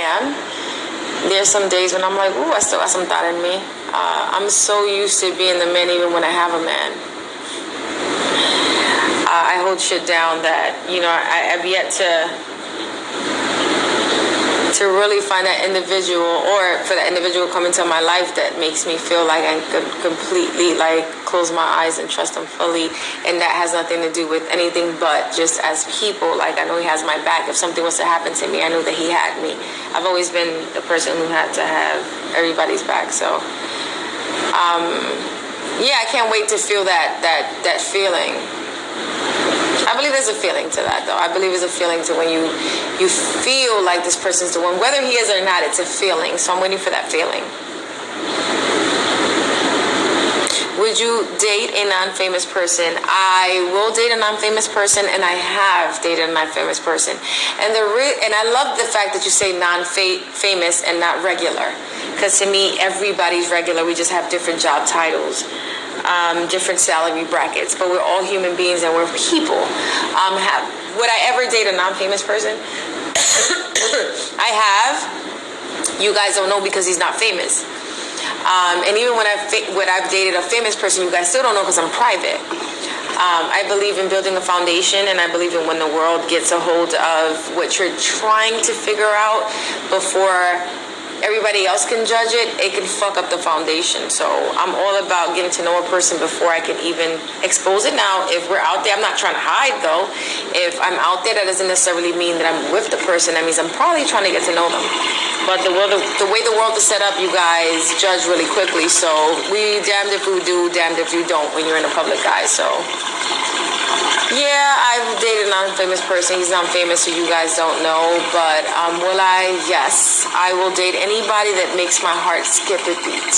am. There's some days when I'm like, ooh, I still got some thought in me. I'm so used to being the man even when I have a man. I hold shit down that, I've yet to really find that individual, or for that individual come into my life that makes me feel like I could completely close my eyes and trust him fully. And that has nothing to do with anything but just as people. I know he has my back. If something was to happen to me, I knew that he had me. I've always been the person who had to have everybody's back. So I can't wait to feel that feeling. I believe there's a feeling to that, though. I believe there's a feeling to when you feel like this person's the one. Whether he is or not, it's a feeling. So I'm waiting for that feeling. Would you date a non-famous person? I will date a non-famous person, and I have dated a non-famous person. And I love the fact that you say non-famous and not regular. Because to me, everybody's regular. We just have different job titles. Different salary brackets, but we're all human beings and we're people. Would I ever date a non-famous person? I have. You guys don't know because he's not famous. And even when I've dated a famous person, you guys still don't know because I'm private. I believe in building a foundation, and I believe in when the world gets a hold of what you're trying to figure out before everybody else can judge it, it can fuck up the foundation. So I'm all about getting to know a person before I can even expose it. Now, if we're out there, I'm not trying to hide, though. If I'm out there, that doesn't necessarily mean that I'm with the person. That means I'm probably trying to get to know them. But the way the world is set up, you guys judge really quickly. So we damned if you do, damned if you don't when you're in a public eye. So yeah, I've dated a non-famous person. He's not famous, so you guys don't know. But will I? Yes. I will date anybody that makes my heart skip a beat.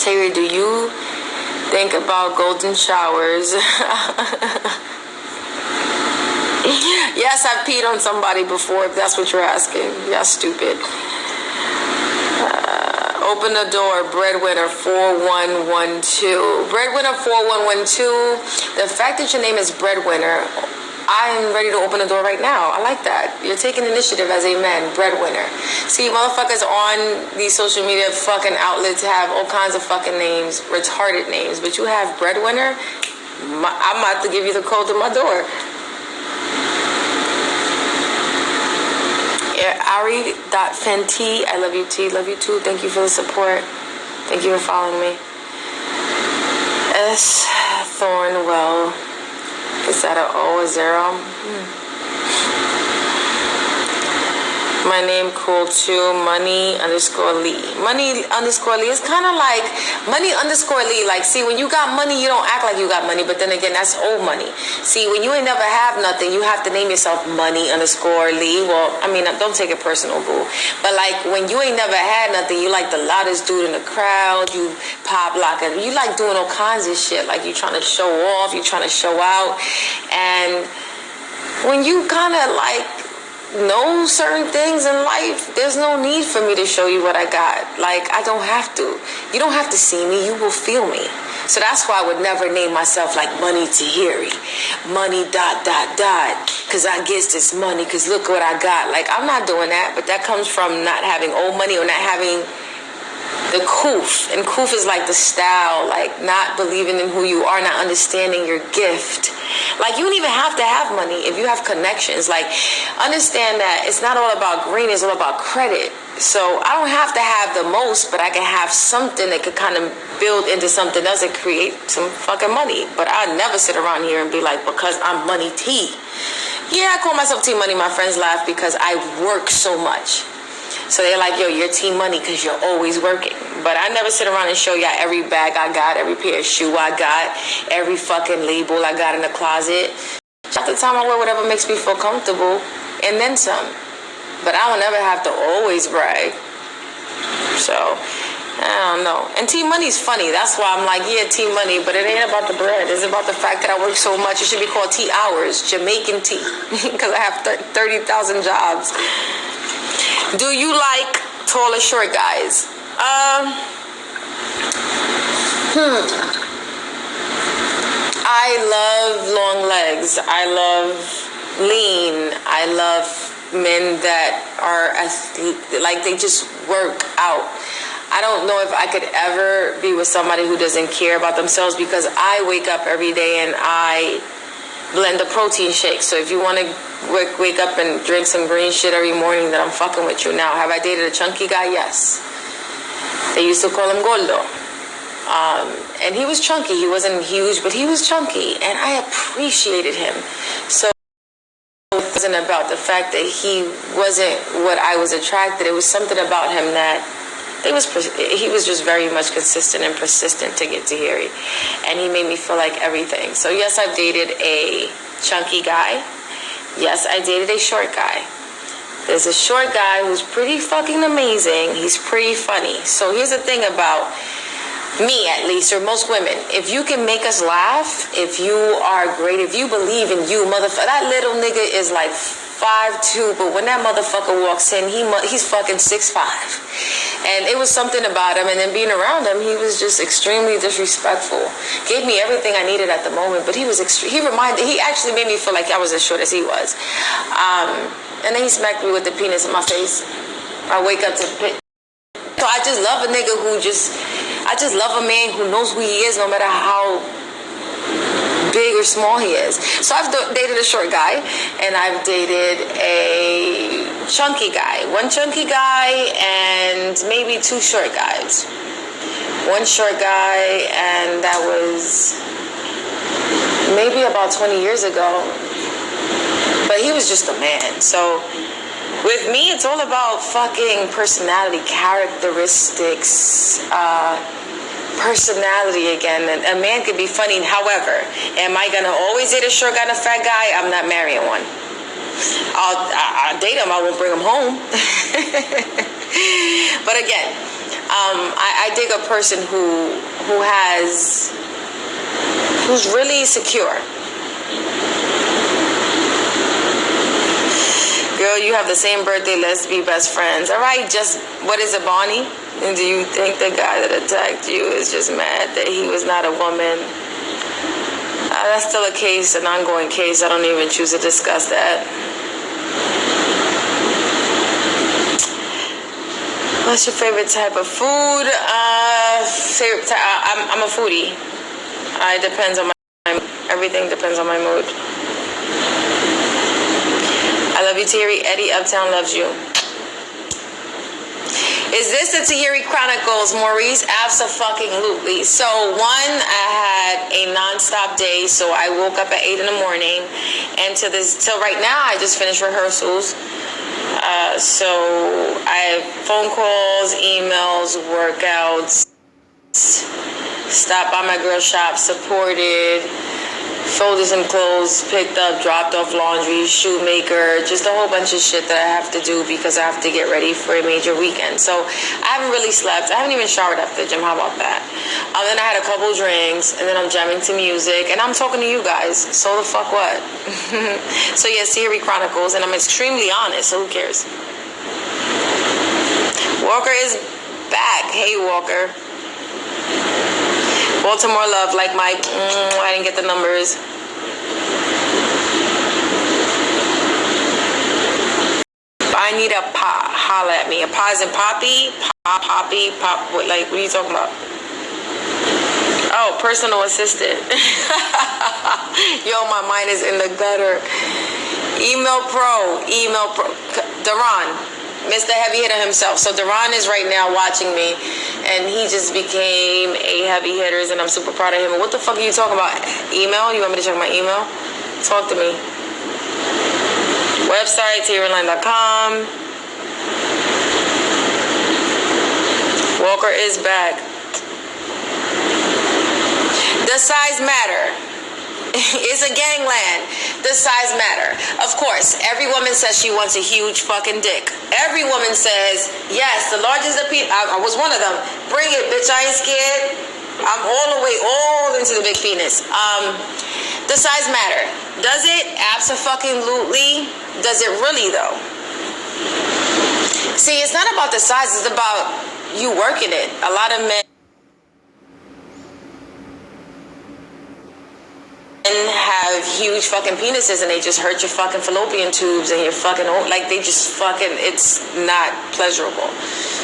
Tahiry, do you think about golden showers? Yes, I've peed on somebody before, if that's what you're asking. Yeah, stupid. Open the door, breadwinner 4112. Breadwinner 4112. The fact that your name is breadwinner, I'm ready to open the door right now. I like that. You're taking initiative as a man, breadwinner. See, motherfuckers on these social media fucking outlets have all kinds of fucking names, retarded names, but you have breadwinner. I'm about to give you the code to my door. Ari.Fenty, I love you too. Love you too. Thank you for the support. Thank you for following me. S. Thornwell. Is that an O, a 0? My name cool too. Money_Lee. Money_Lee is kind of like Money_Lee. See, when you got money, you don't act like you got money. But then again, that's old money. See, when you ain't never have nothing, you have to name yourself Money_Lee. Well, I mean, don't take it personal, boo. But when you ain't never had nothing, you like the loudest dude in the crowd. You pop locking. You like doing all kinds of shit. You trying to show off. You trying to show out. And when you kind of know certain things in life, there's no need for me to show you what I got. I don't have to. You don't have to see me. You will feel me. So that's why I would never name myself Money Tahiry. Money ... Because I guess this money. Because look what I got. I'm not doing that. But that comes from not having old money or not having the koof. And koof is the style. Not believing in who you are. Not understanding your gift. You don't even have to have money if you have connections. Understand that it's not all about green, it's all about credit. So I don't have to have the most, but I can have something that could kind of build into something else and create some fucking money. But I never sit around here and be because I'm Money T. Yeah, I call myself T Money. My friends laugh because I work so much. So they're yo, you're Team Money because you're always working. But I never sit around and show y'all every bag I got, every pair of shoe I got, every fucking label I got in the closet. Half the time I wear whatever makes me feel comfortable, and then some. But I will never have to always brag. So, I don't know. And Team Money's funny. That's why I'm yeah, Team Money, but it ain't about the bread. It's about the fact that I work so much. It should be called T Hours, Jamaican tea, because I have 30,000 jobs. Do you like tall or short guys? I love long legs. I love lean. I love men that are like they just work out. I don't know if I could ever be with somebody who doesn't care about themselves, because I wake up every day and I blend a protein shake. So if you want to wake up and drink some green shit every morning, then I'm fucking with you. Now, have I dated a chunky guy? Yes. They used to call him Gordo. And he was chunky. He wasn't huge, but he was chunky. And I appreciated him. So it wasn't about the fact that he wasn't what I was attracted. It was something about him that he was just very much consistent and persistent to get Tahiry. And he made me feel like everything. So yes, I've dated a chunky guy. Yes, I dated a short guy. There's a short guy who's pretty fucking amazing. He's pretty funny. So here's the thing about me, at least, or most women. If you can make us laugh, if you are great, if you believe in you, motherfucker, that little nigga is like 5'2", but when that motherfucker walks in, he's fucking 6'5". And it was something about him, and then being around him, he was just extremely disrespectful. Gave me everything I needed at the moment, but he actually made me feel like I was as short as he was. And then he smacked me with the penis in my face. I wake up to pit. So I just love a nigga I just love a man who knows who he is, no matter how big or small he is. So I've dated a short guy, and I've dated a chunky guy. One chunky guy and maybe two short guys. One short guy, and that was maybe about 20 years ago. But he was just a man. So with me, it's all about fucking personality, characteristics, personality again. A man could be funny. However, am I gonna always date a short guy and a fat guy? I'm not marrying one. I'll date him. I won't bring him home. But again, I dig a person who's really secure. Girl, you have the same birthday. Let's be best friends. All right, just what is it, Bonnie? And do you think the guy that attacked you is just mad that he was not a woman? That's still a case, an ongoing case. I don't even choose to discuss that. What's your favorite type of food? I'm a foodie. It depends on everything depends on my mood. I love you, Tahiry. Eddie Uptown loves you. Is this the Tahiry Chronicles, Maurice? Abso-fucking-lutely. So, one, I had a non-stop day, so I woke up at 8 in the morning, and till right now, I just finished rehearsals. So, I have phone calls, emails, workouts, stopped by my girl shop, supported, folded some clothes, picked up, dropped off laundry, shoemaker, just a whole bunch of shit that I have to do because I have to get ready for a major weekend. So I haven't really slept. I haven't even showered after the gym. How about that? Then I had a couple drinks, and then I'm jamming to music, and I'm talking to you guys. So the fuck what? So yes, Tahiry Chronicles, and I'm extremely honest, so who cares? Walker is back. Hey, Walker. Baltimore love, like Mike. I didn't get the numbers. I need a pop. Holla at me. A pause and poppy? Poppy? What, like, what are you talking about? Oh, personal assistant. Yo, my mind is in the gutter. Email pro. Deron. Mr. Heavy Hitter himself. So Deron is right now watching me, and he just became a heavy hitter, and I'm super proud of him. And what the fuck are you talking about? Email? You want me to check my email? Talk to me. Website, TahiryOnline.com. Walker is back. Does size matter? It's a gangland. Does size matter? Of course, every woman says she wants a huge fucking dick. Every woman says, yes, the largest the penis. I was one of them. Bring it, bitch. I ain't scared. I'm all into the big penis. Does size matter? Does it? Abso-fucking-lutely. Does it really, though? See, it's not about the size. It's about you working it. A lot of men have huge fucking penises and they just hurt your fucking fallopian tubes and your fucking, like, they just fucking, it's not pleasurable.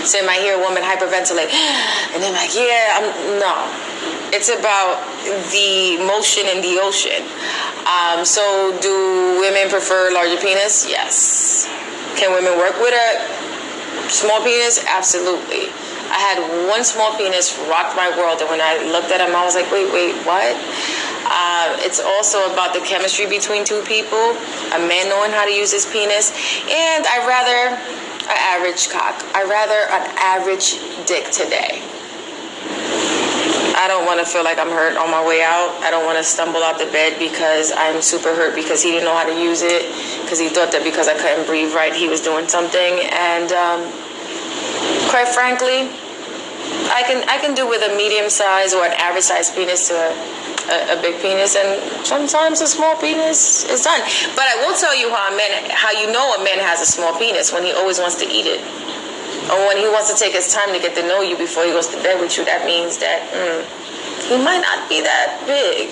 So you might hear a woman hyperventilate and they're like, yeah, no. It's about the motion in the ocean. So do women prefer larger penis? Yes. Can women work with a small penis? Absolutely. I had one small penis rock my world, and when I looked at him, I was like, wait, what? It's also about the chemistry between two people, a man knowing how to use his penis, and I'd rather an average cock. I'd rather an average dick today. I don't want to feel like I'm hurt on my way out. I don't want to stumble out the bed because I'm super hurt because he didn't know how to use it, because he thought that because I couldn't breathe right, he was doing something. And quite frankly, I can do with a medium size or an average size penis to a big penis, and sometimes a small penis is done. But I will tell you how you know a man has a small penis: when he always wants to eat it, or when he wants to take his time to get to know you before he goes to bed with you. That means that he might not be that big.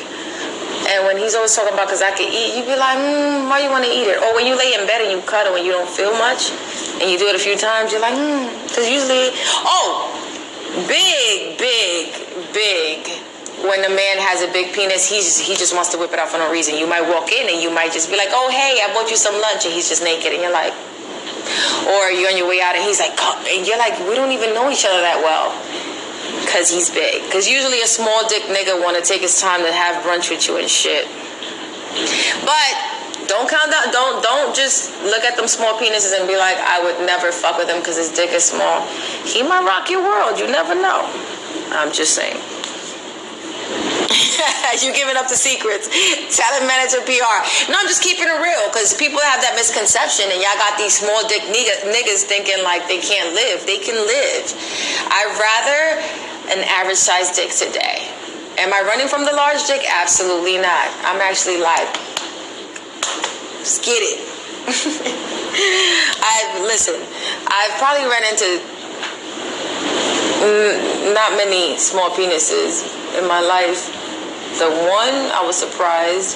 And when he's always talking about, because I can eat, you be like, why you want to eat it? Or when you lay in bed and you cuddle and you don't feel much, and you do it a few times, you're like, because usually, big. When a man has a big penis, he just wants to whip it out for no reason. You might walk in and you might just be like, oh, hey, I bought you some lunch, and he's just naked, and you're like, or you're on your way out and he's like, and you're like, we don't even know each other that well, because he's big. Because usually a small dick nigga want to take his time to have brunch with you and shit. But don't count down, don't just look at them small penises and be like, I would never fuck with him because his dick is small. He might rock your world, you never know. I'm just saying. You giving up the secrets. Talent manager PR. No, I'm just keeping it real, because people have that misconception, and y'all got these small dick niggas thinking like they can't live. They can live. I'd rather an average size dick today. Am I running from the large dick? Absolutely not. I'm actually like, just get it. I've probably run into not many small penises in my life. The one, I was surprised.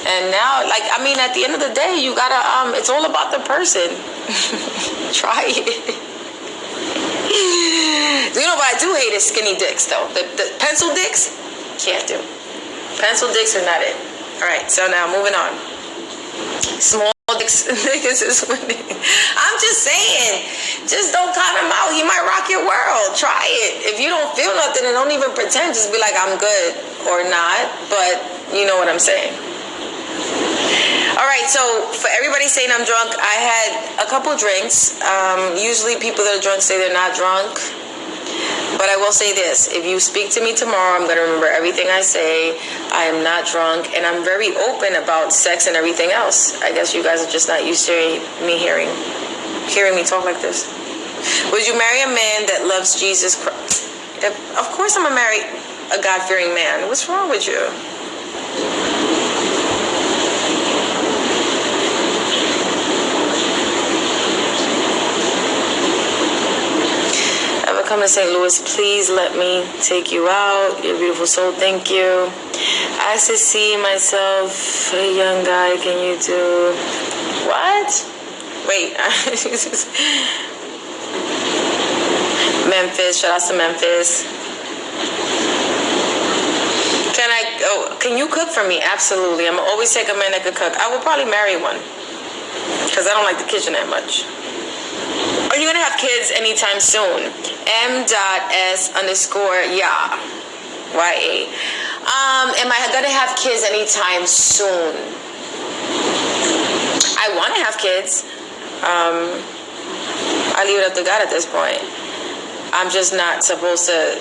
And now, at the end of the day, you gotta, it's all about the person. Try it. You know what I do hate is skinny dicks, though. The pencil dicks, can't do. Pencil dicks are not it. All right, so now moving on. Small dicks niggas is winning. I'm just saying, just don't count him out. He might rock your world. Try it. If you don't feel nothing, then don't even pretend. Just be like, I'm good, or not. But you know what I'm saying. All right, so for everybody saying I'm drunk, I had a couple drinks. Usually people that are drunk say they're not drunk. But I will say this, if you speak to me tomorrow, I'm going to remember everything I say. I am not drunk, and I'm very open about sex and everything else. I guess you guys are just not used to me hearing me talk like this. Would you marry a man that loves Jesus Christ? Of course I'm going to marry a God-fearing man. What's wrong with you? Come to St. Louis, please let me take you out. You're a beautiful soul, thank you. I asked to see myself, a young guy, can you do what? Wait. Memphis, shout out to Memphis. Can you cook for me? Absolutely. I'm always take a man that could cook. I will probably marry one, because I don't like the kitchen that much. Are you gonna have kids anytime soon? M.S_ya. YA. Am I gonna have kids anytime soon? I want to have kids. I leave it up to God at this point. I'm just not supposed to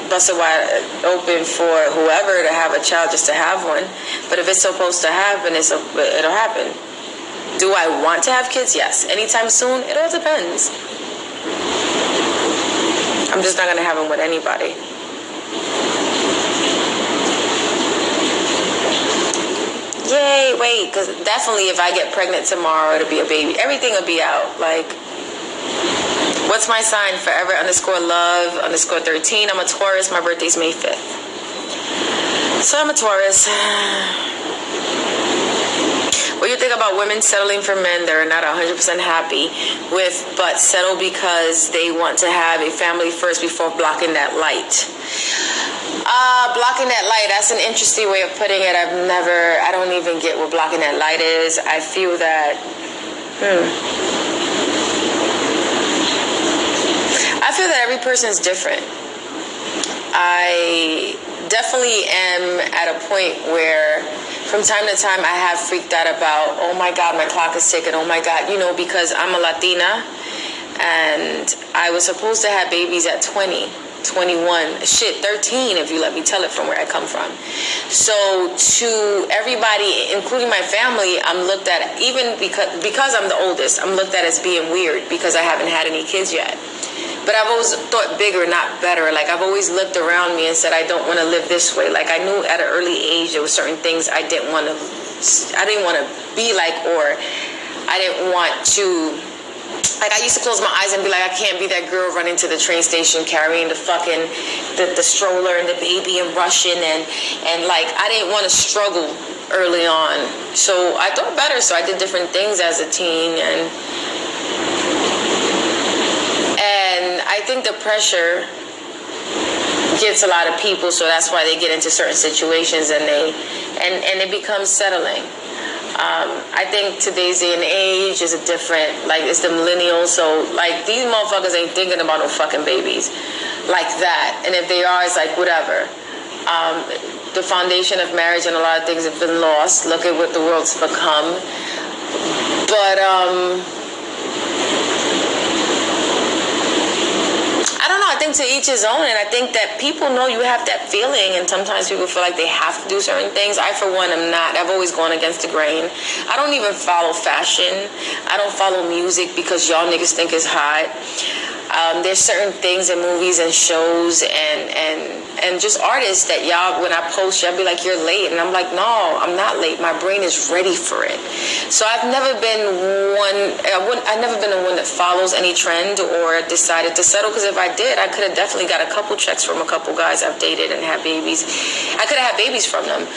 bust it wide open for whoever to have a child just to have one. But if it's supposed to happen, it'll happen. Do I want to have kids? Yes. Anytime soon? It all depends. I'm just not going to have them with anybody. Yay, wait, because definitely if I get pregnant tomorrow, it'll be a baby. Everything will be out. Like, what's my sign? Forever_love_13. I'm a Taurus. My birthday's May 5th. So I'm a Taurus. What do you think about women settling for men they're not 100% happy with, but settle because they want to have a family first before blocking that light? Blocking that light, that's an interesting way of putting it. I don't even get what blocking that light is. I feel that, I feel that every person is different. I definitely am at a point where from time to time I have freaked out about, oh my God, my clock is ticking, oh my God, because I'm a Latina and I was supposed to have babies at 20, 21, 13 if you let me tell it from where I come from. So to everybody, including my family, I'm looked at, even because I'm the oldest, I'm looked at as being weird because I haven't had any kids yet. But I've always thought bigger, not better. Like, I've always looked around me and said, I don't want to live this way. Like, I knew at an early age there were certain things I didn't want to be like, or I didn't want to, like, I used to close my eyes and be like, I can't be that girl running to the train station carrying the fucking, the stroller and the baby and rushing and like, I didn't want to struggle early on. So I thought better, so I did different things as a teen, and I think the pressure gets a lot of people, so that's why they get into certain situations and it becomes settling. I think today's day and age is a different, like, it's the millennials, so like these motherfuckers ain't thinking about no fucking babies like that, and if they are, it's like whatever. The foundation of marriage and a lot of things have been lost. Look at what the world's become. But I don't know, I think to each his own, and I think that people know you have that feeling, and sometimes people feel like they have to do certain things. I, for one, am not. I've always gone against the grain. I don't even follow fashion. I don't follow music because y'all niggas think it's hot. There's certain things in movies and shows and just artists that y'all, when I post, y'all be like, you're late. And I'm like, no, I'm not late. My brain is ready for it. So I've never been I've never been the one that follows any trend or decided to settle, because if I did, I could have definitely got a couple checks from a couple guys I've dated and had babies. I could have had babies from them.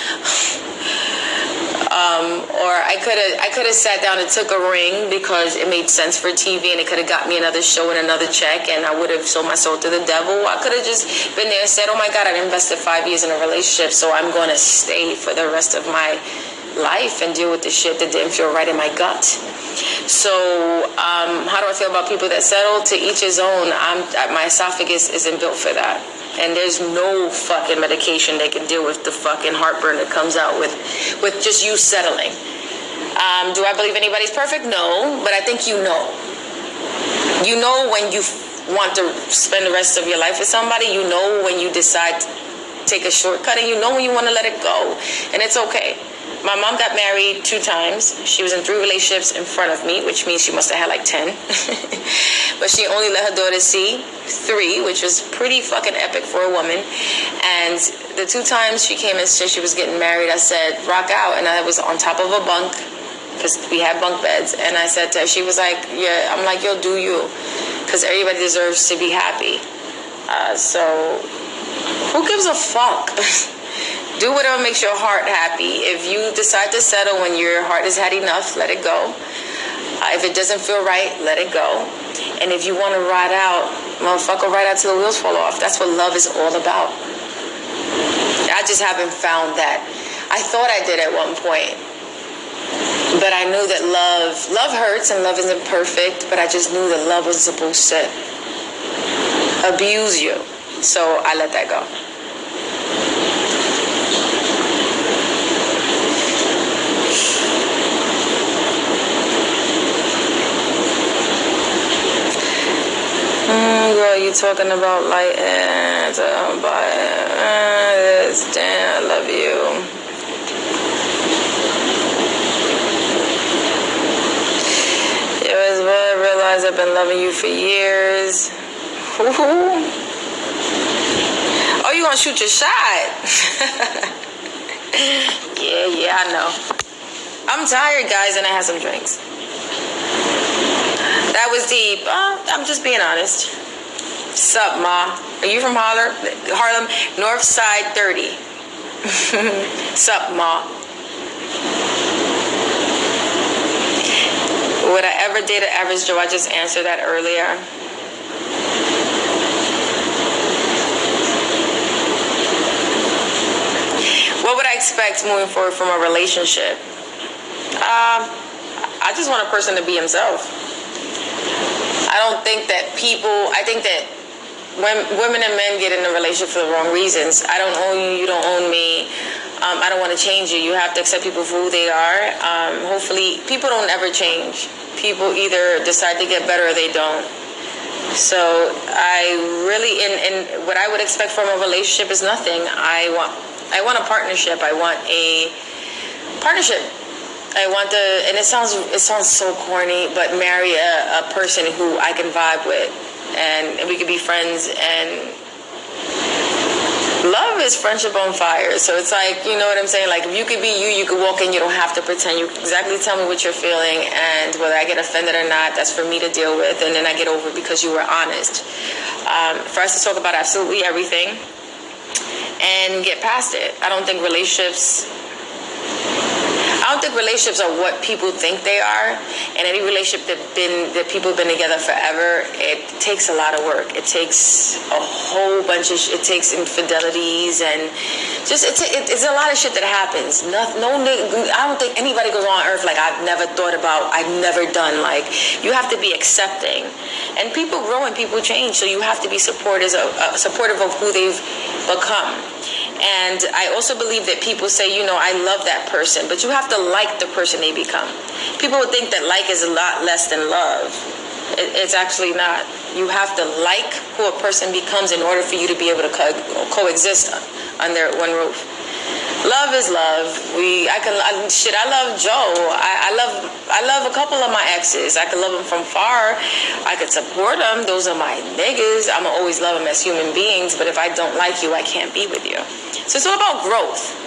Or I could have sat down and took a ring because it made sense for TV, and it could have got me another show and another check, and I would have sold my soul to the devil. I could have just been there and said, oh my God, I invested 5 years in a relationship, so I'm going to stay for the rest of my life and deal with the shit that didn't feel right in my gut. So how do I feel about people that settle? To each his own. My esophagus isn't built for that. And there's no fucking medication that can deal with the fucking heartburn that comes out with just you settling. Do I believe anybody's perfect? No, but I think you know. You know when you want to spend the rest of your life with somebody. You know when you decide to take a shortcut, and you know when you want to let it go. And it's okay. My mom got married 2 times. She was in 3 relationships in front of me, which means she must have had like 10. But she only let her daughter see 3, which was pretty fucking epic for a woman. And the 2 times she came and said she was getting married, I said, rock out. And I was on top of a bunk, because we had bunk beds. And I said to her, she was like, yeah, I'm like, yo, do you. Because everybody deserves to be happy. So who gives a fuck? Do whatever makes your heart happy. If you decide to settle when your heart has had enough, let it go. If it doesn't feel right, let it go. And if you want to ride out, motherfucker, ride out till the wheels fall off. That's what love is all about. I just haven't found that. I thought I did at one point. But I knew that love hurts and love isn't perfect, but I just knew that love was supposed to abuse you. So I let that go. Girl, you talking about light and damn, I love you. Yo, as well, I realize I've been loving you for years. Oh, you gonna shoot your shot? Yeah, I know. I'm tired, guys, and I had some drinks. That was deep. I'm just being honest. Sup, ma? Are you from Harlem? North Side 30. Sup, ma? Would I ever date an average Joe? I just answered that earlier. What would I expect moving forward from a relationship? I just want a person to be himself. I don't think that I think that when women and men get in a relationship for the wrong reasons. I don't own you, you don't own me. I don't want to change you. You have to accept people for who they are. Hopefully, people don't ever change. People either decide to get better or they don't. So I really, and what I would expect from a relationship is nothing. I want a partnership. I want a partnership. I want and it sounds so corny, but marry a person who I can vibe with, and we could be friends. And love is friendship on fire. So it's like, you know what I'm saying? Like, if you could be you, you could walk in, you don't have to pretend. You exactly tell me what you're feeling, and whether I get offended or not, that's for me to deal with, and then I get over it because you were honest. For us to talk about absolutely everything and get past it. I don't think relationships are what people think they are. And any relationship that people have been together forever, it takes a lot of work. It takes a whole bunch of it takes infidelities, and just it's a lot of shit that happens. I don't think anybody goes on earth like I've never thought about, I've never done. Like, you have to be accepting, and people grow and people change, so you have to be supportive of who they've become. And I also believe that people say, I love that person, but you have to like the person they become. People would think that like is a lot less than love. It's actually not. You have to like who a person becomes in order for you to be able to coexist under one roof. Love is love. I love Joe. I love a couple of my exes. I could love them from far. I could support them. Those are my niggas. I'ma always love them as human beings. But if I don't like you, I can't be with you. So it's all about growth.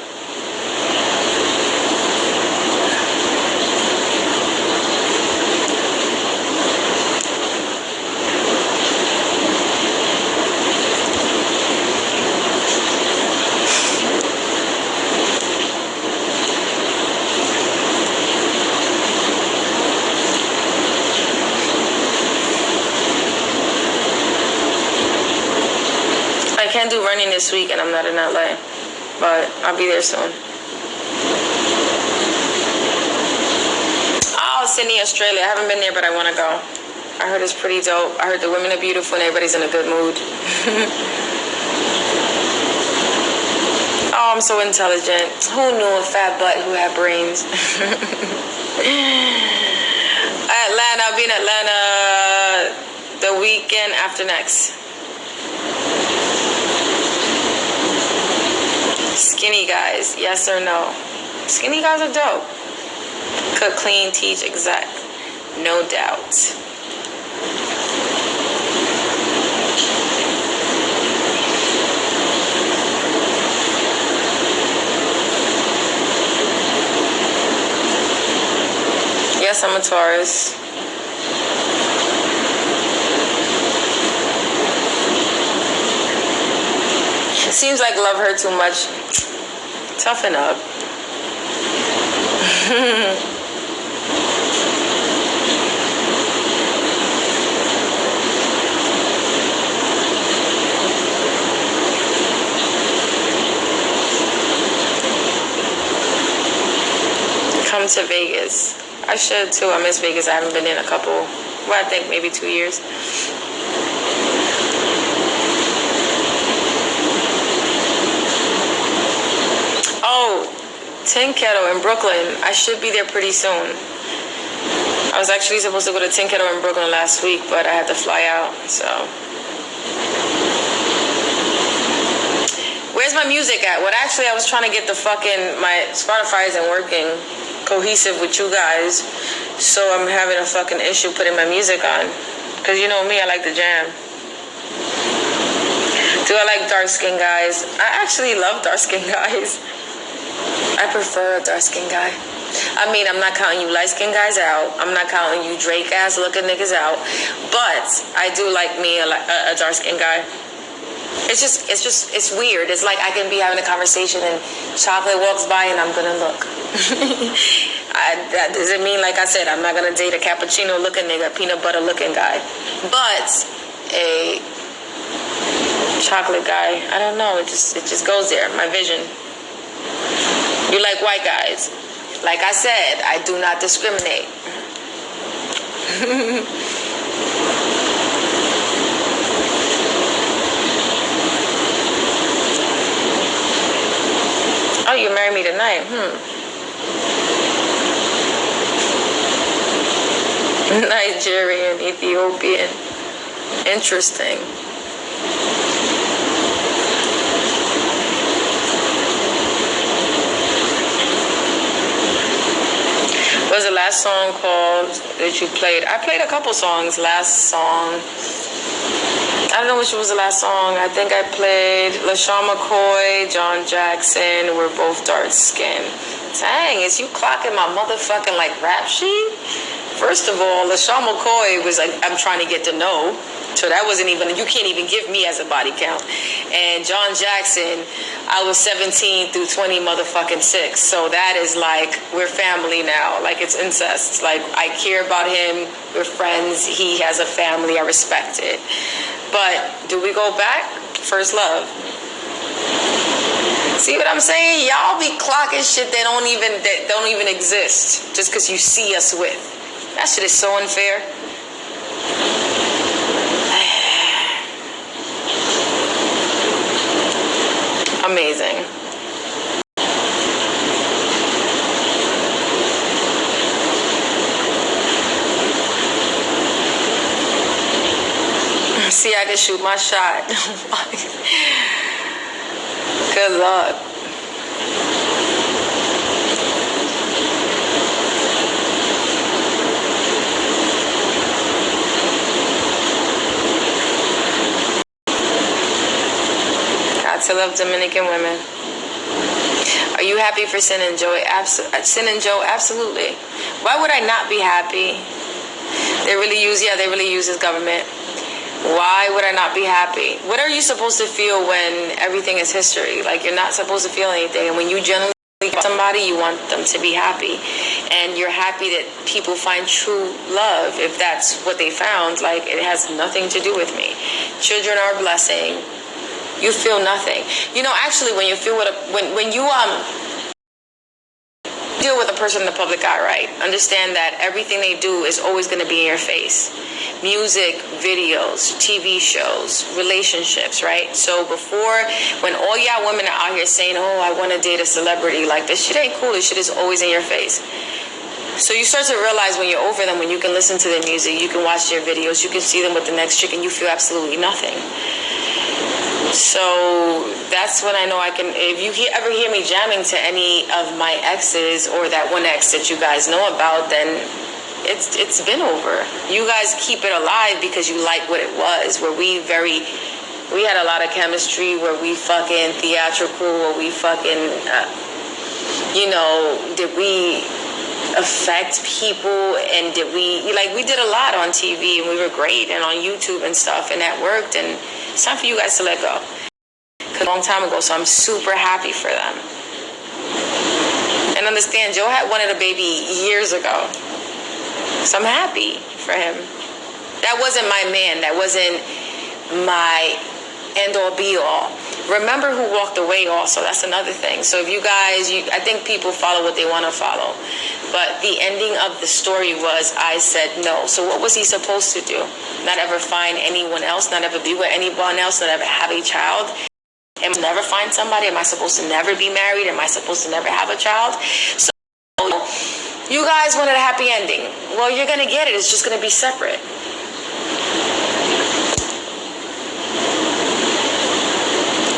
I can't do running this week, and I'm not in LA, but I'll be there soon. Oh, Sydney, Australia. I haven't been there, but I want to go. I heard it's pretty dope. I heard the women are beautiful and everybody's in a good mood. Oh, I'm so intelligent. Who knew a fat butt who had brains? Atlanta. I'll be in Atlanta the weekend after next. Skinny guys, yes or no? Skinny guys are dope. Cook, clean, teach, exact. No doubt. Yes, I'm a Taurus. Seems like love hurt too much. Toughen up. Come to Vegas. I should too. I miss Vegas. I haven't been in a couple, I think maybe 2 years. Oh, Tin Kettle in Brooklyn. I should be there pretty soon. I was actually supposed to go to Tin Kettle in Brooklyn last week, but I had to fly out, so. Where's my music at? Well, actually, I was trying to get my Spotify isn't working cohesive with you guys, so I'm having a fucking issue putting my music on. Because you know me, I like to jam. Do I like dark-skinned guys? I actually love dark-skinned guys. I prefer a dark-skinned guy. I mean, I'm not counting you light-skinned guys out. I'm not counting you Drake-ass looking niggas out. But I do like me a dark-skinned guy. It's weird. It's like I can be having a conversation and chocolate walks by and I'm gonna look. That doesn't mean, like I said, I'm not gonna date a cappuccino looking nigga, peanut butter looking guy, but a chocolate guy. I don't know. It just goes there. My vision. You like white guys? Like I said, I do not discriminate. Oh, you marry me tonight? Nigerian, Ethiopian. Interesting. What was the last song called that you played? I played a couple songs. Last song, I don't know which was the last song. I think I played LaShawn McCoy, John Jackson. We're both dark skinned. Dang, is you clocking my motherfucking like rap sheet? First of all, LaShawn McCoy was like, I'm trying to get to know. So that wasn't even, you can't even give me as a body count. And John Jackson, I was 17 through 20 motherfucking 6. So that is like, we're family now. Like, it's incest. Like, I care about him. We're friends. He has a family. I respect it. But do we go back? First love. See what I'm saying? Y'all be clocking shit that don't even exist just because you see us with. That shit is so unfair. Amazing. See, I can shoot my shot. Good luck. To love Dominican women. Are you happy for Sin and Joe? Sin and Joe, absolutely. Why would I not be happy? They really use his government. Why would I not be happy? What are you supposed to feel when everything is history? Like, you're not supposed to feel anything. And when you generally get somebody, you want them to be happy. And you're happy that people find true love. If that's what they found, like, it has nothing to do with me. Children are a blessing. You feel nothing. You know, actually, when you feel when you deal with a person in the public eye, right? Understand that everything they do is always going to be in your face. Music, videos, TV shows, relationships, right? So before, when all y'all women are out here saying, "Oh, I want to date a celebrity," like, this shit ain't cool. This shit is always in your face. So you start to realize when you're over them, when you can listen to their music, you can watch their videos, you can see them with the next chick, and you feel absolutely nothing. So that's when I know I can. If you ever hear me jamming to any of my exes or that one ex that you guys know about, then it's been over. You guys keep it alive because you like what it was. Where we had a lot of chemistry. Where we fucking theatrical. Where we fucking, did we affect people, and we did a lot on TV, and we were great, and on YouTube and stuff, and that worked. And it's time for you guys to let go. A long time ago, so I'm super happy for them. And understand, Joe had wanted a baby years ago, so I'm happy for him. That wasn't my man. That wasn't my end-all be-all. Remember who walked away also. That's another thing. So if you guys, I think people follow what they want to follow. But the ending of the story was I said no. So what was he supposed to do? Not ever find anyone else, not ever be with anyone else, not ever have a child? Am I never find somebody? Am I supposed to never be married? Am I supposed to never have a child? So you guys wanted a happy ending. Well, you're going to get it. It's just going to be separate.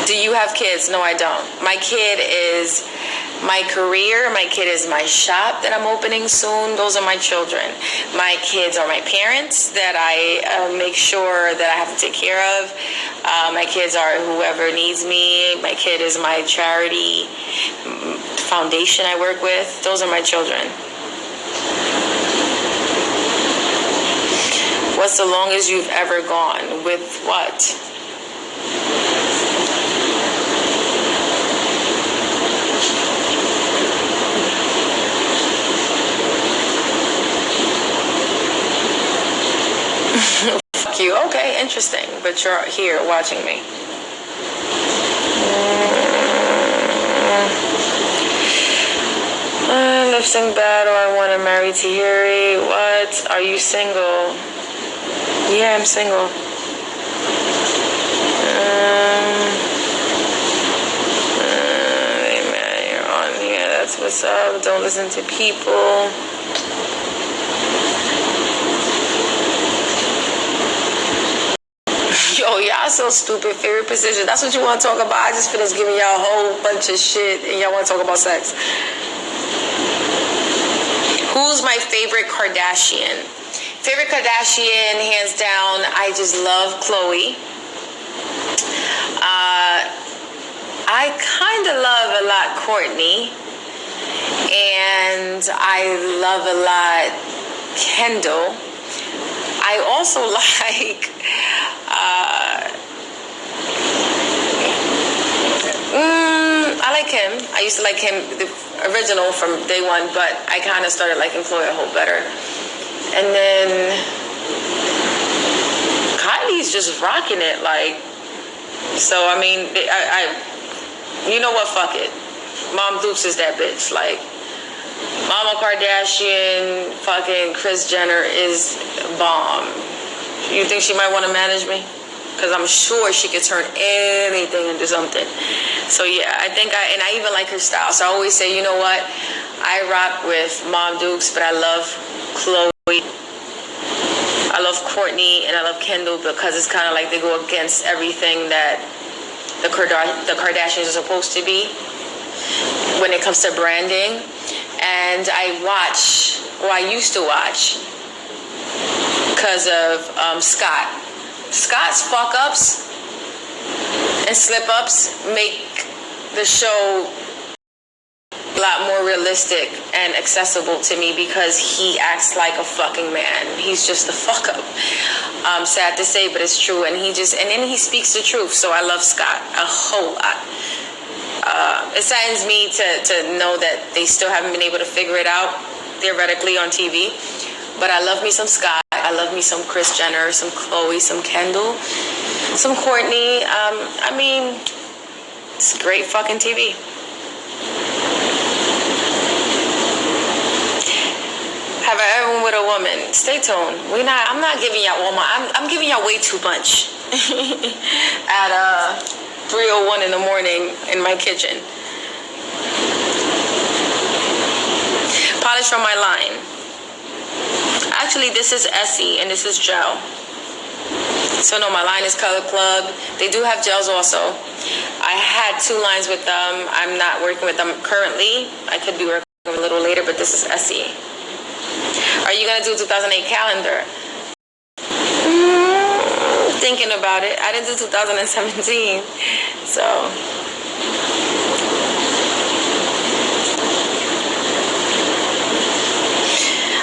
Do you have kids? No, I don't. My kid is my career. My kid is my shop that I'm opening soon. Those are my children. My kids are my parents that I make sure that I have to take care of. My kids are whoever needs me. My kid is my charity foundation I work with. Those are my children. What's the longest you've ever gone? With what? you. Okay, interesting. But you're here watching me. Lip sync battle. I want to marry Tahiry. What? Are you single? Yeah, I'm single. Man, you're on here. That's what's up. Don't listen to people. Yo, y'all so stupid. Favorite position. That's what you want to talk about. I just finished giving y'all a whole bunch of shit and y'all want to talk about sex. Who's my favorite Kardashian? Favorite Kardashian, hands down, I just love Khloe. I kind of love a lot Kourtney. And I love a lot Kendall. I also like I like him. I used to like him, the original from day one, but I kind of started liking Khloe a whole better. And then Kylie's just rocking it, like. So I mean, you know what? Fuck it. Mom Dukes is that bitch, like. Mama Kardashian, fucking Kris Jenner is bomb. You think she might want to manage me? Because I'm sure she could turn anything into something. So yeah, I even like her style. So I always say, you know what? I rock with Mom Dukes, but I love Khloe. I love Kourtney and I love Kendall because it's kind of like they go against everything that the Kardashians are supposed to be when it comes to branding. And I used to watch because of Scott. Scott's fuck-ups and slip-ups make the show a lot more realistic and accessible to me because he acts like a fucking man. He's just a fuck-up. Sad to say, but it's true. And then he speaks the truth. So I love Scott a whole lot. It saddens me to know that they still haven't been able to figure it out theoretically on TV. But I love me some Scott. I love me some Kris Jenner, some Khloe, some Kendall, some Kourtney. I mean, it's great fucking TV. Have I ever been with a woman? Stay tuned. I'm not giving y'all all I'm giving y'all way too much at 3:01 in the morning in my kitchen. Polish from my line. Actually, this is Essie and this is Joe. So no, my line is Color Club. They do have gels also. I had 2 lines with them. I'm not working with them currently. I could be working a little later, but this is Essie. Are you gonna do 2008 calendar? Thinking about it. I didn't do 2017, so.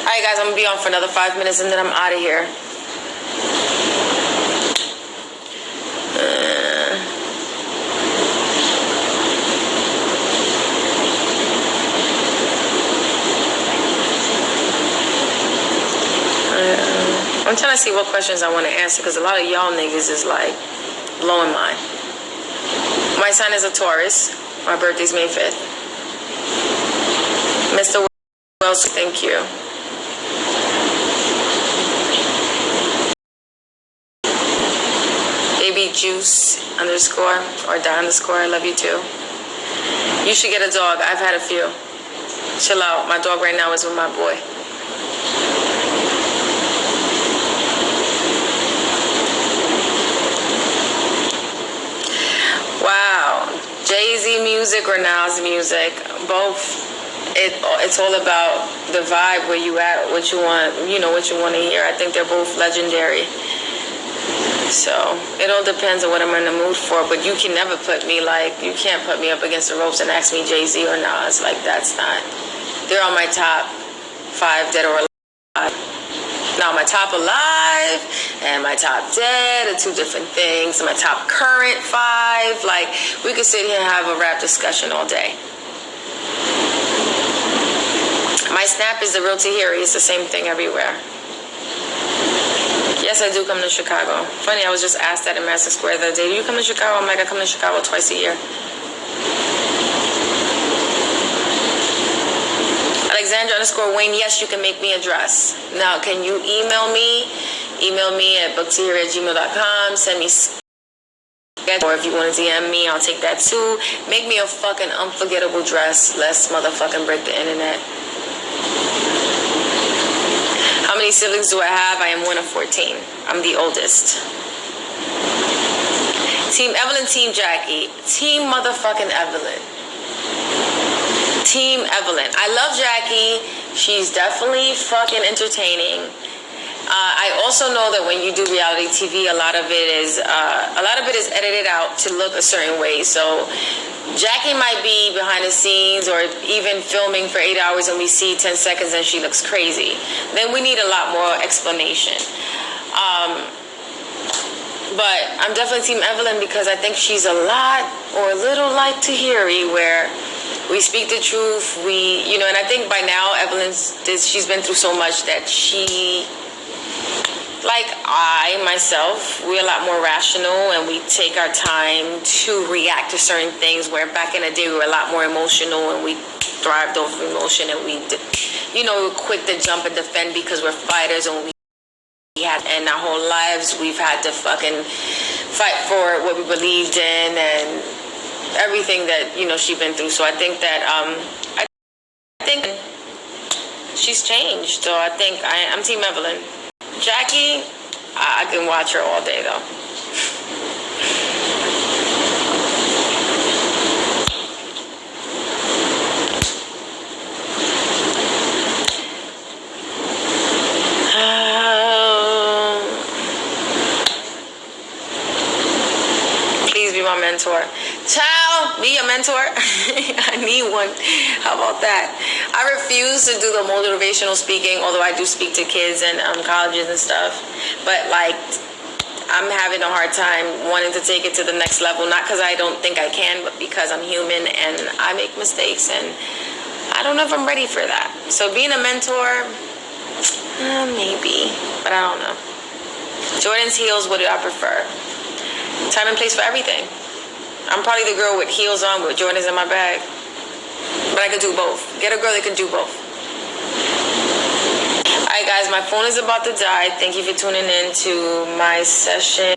Alright guys, I'm gonna be on for another 5 minutes and then I'm out of here. I'm trying to see what questions I want to answer because a lot of y'all niggas is like blowing mine. My sign is a Taurus. My birthday's May 5th. Mr. Wells, thank you. Baby Juice _ or die _ I love you too. You should get a dog. I've had a few. Chill out. My dog right now is with my boy. Wow. Jay-Z music or Nas music? Both. It's all about the vibe, where you at, what you want, what you want to hear. I think they're both legendary. So it all depends on what I'm in the mood for. But you can never you can't put me up against the ropes and ask me Jay-Z or Nas. Like, that's not. They're on my top 5 dead or alive. Now, my top alive and my top dead are 2 different things. My top current 5, like, we could sit here and have a rap discussion all day. My snap is the real Tahiry. It's the same thing everywhere. Yes, I do come to Chicago. Funny, I was just asked that in Madison Square the other day. Do you come to Chicago? I'm like, I come to Chicago twice a year. Alexandra_Wayne, yes, you can make me a dress. Now, can you email me? Email me at booktahiry@gmail.com. Send me, or if you want to DM me, I'll take that too. Make me a fucking unforgettable dress. Let's motherfucking break the internet. How many siblings do I have? I am one of 14. I'm the oldest. Team Evelyn, Team Jackie. Team motherfucking Evelyn. Team Evelyn. I love Jackie. She's definitely fucking entertaining. I also know that when you do reality TV, a lot of it is edited out to look a certain way. So Jackie might be behind the scenes or even filming for 8 hours and we see 10 seconds and she looks crazy. Then we need a lot more explanation. But I'm definitely Team Evelyn because I think she's a lot or a little like Tahiry, where we speak the truth. And I think by now she's been through so much that she, like I, myself, we're a lot more rational and we take our time to react to certain things, where back in the day we were a lot more emotional and we thrived over emotion and we're quick to jump and defend because we're fighters, and in our whole lives we've had to fucking fight for what we believed in and everything that she's been through. So I think that I think she's changed. So I think I'm Team Evelyn. Jackie, I can watch her all day though. Please be my mentor. Child, be a mentor. I need one. How about that? I refuse to do the motivational speaking, although I do speak to kids and colleges and stuff. But I'm having a hard time wanting to take it to the next level. Not because I don't think I can, but because I'm human and I make mistakes, and I don't know if I'm ready for that. So being a mentor, maybe, but I don't know. Jordan's heels, what do I prefer? Time and place for everything. I'm probably the girl with heels on with Jordans in my bag. But I could do both. Get a girl that can do both. Alright guys, my phone is about to die. Thank you for tuning in to my session.